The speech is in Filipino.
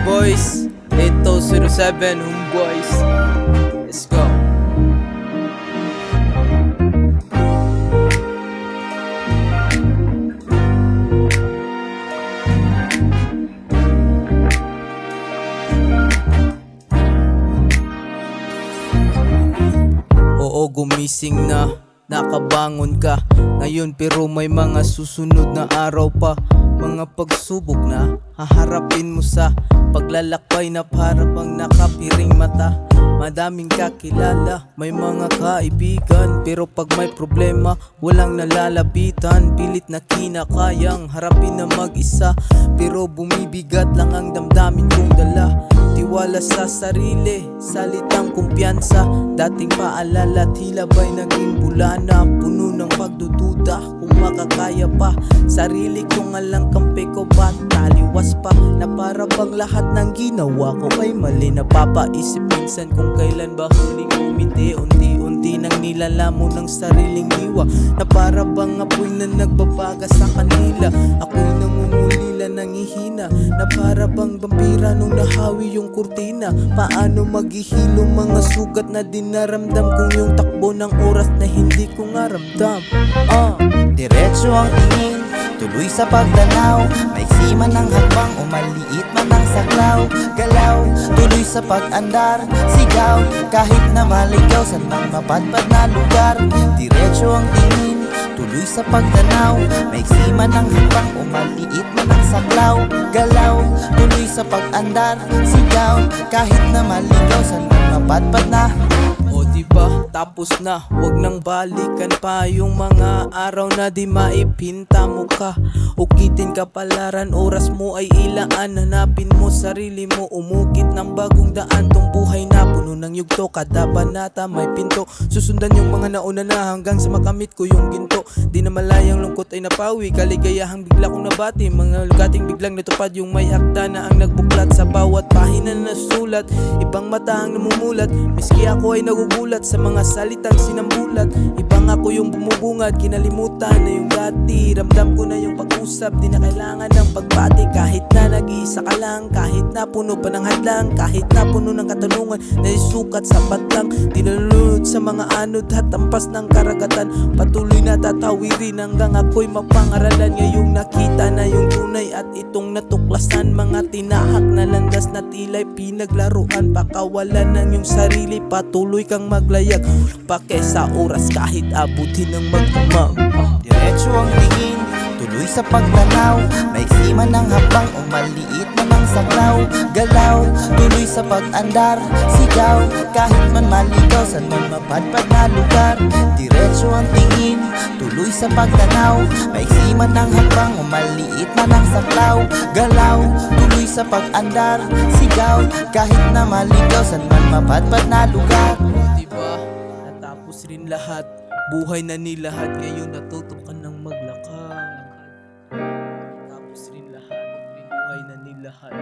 boys, 8007 homeboys. Let's go. Oo, gumising na, nakabangon ka ngayon, pero may mga susunod na araw pa. Mga pagsubok na haharapin mo sa paglalakbay na para bang nakapiring mata. Madaming kakilala, may mga kaibigan, pero pag may problema, walang nalalapitan. Pilit na kinakayang harapin na mag-isa, pero bumibigat lang ang damdamin kong dala. Tiwala sa sarili, salitang kumpiyansa. Dating paalala, tila ba'y naging bulana. Puno ng pagdududa kung makakaya pa. Sarili kong alang kampi ko ba taliwas pa, na para bang lahat ng ginawa ko ay mali. Napapaisip minsan kung kailan ba huling umiti. Unti-unti nang nilalamon ng sariling diwa, na para bang apoy na nagbabaga sa kanila. Ako'y nangungulila, nangihina, na para bang vampira nung nahawi yung kurtina. Paano maghihilom mga sugat na dinaramdam kung yung takbo ng oras na hindi ko nga ramdam. Diretso ang tingin, tuloy sa pagtanaw. Maiksi man ang hakbang o maliit man ang saklaw. Galaw, tuloy sa pag-andar. Sigaw, kahit na maligaw saan man mapadpad na lugar. Diretso ang tingin, tuloy sa pagtanaw. Maiksi man ang hakbang o maliit man ang saklaw. Galaw, tuloy sa pag-andar. Sigaw, kahit na maligaw saan man mapadpad na. O diba, tapos na, wag nang balikan pa yung mga araw na di maipinta mo ka. Ukitin kapalaran, oras mo ay ilaan. Hanapin mo sarili mo, umukit ng bagong daan. Tong buhay na puno ng yugto, kada banata may pinto. Susundan yung mga nauna na hanggang sa makamit ko yung ginto. Di na malayang lungkot ay napawi, kaligayahang bigla kong nabati. Mga lugating biglang natupad, yung may akda na ang nagbuklat sa bawat pahina na nasulat. Ibang mata ang namumulat, miski ako ay nagugulat sa mga salitang sinambulat. Ibang ako yung bumubungad, kinalimutan na yung dati. Ramdam ko na yung pag-usap, di na kailangan ng pagbati. Kahit na nag-iisa ka lang, kahit na puno pa ng hadlang, kahit na puno ng katanungan na isukat sapat lang. Di nalulunod sa mga anod at tampas ng karagatan. Patuloy na tatawirin hanggang ako'y mapangaralan. Ngayong nakita na yung tunay at itong natuklasan. Mga tinahak na landas na tila'y pinaglaruan. Pakawalan ng iyong sarili, patuloy kang maglayag. Pake sa oras kahit abutin ng magdamag. Diretso ang tingin, tuloy sa pagtanaw. Maiksi man ang habang o maliit man ang saklaw. Galaw, tuloy sa pag-andar. Sigaw, kahit man maligaw saan man mapadpad na lugar. Diretso ang tingin, tuloy sa pagtanaw. Maiksi man ang habang o maliit man ang saklaw. Galaw, tuloy sa pag-andar. Sigaw, kahit na maligaw saan man mapadpad na lugar. Diba, natapos rin lahat. Buhay na nilahat, ngayon natuto ka ng maglakad. Natapos rin lahat, buhay na nilahat.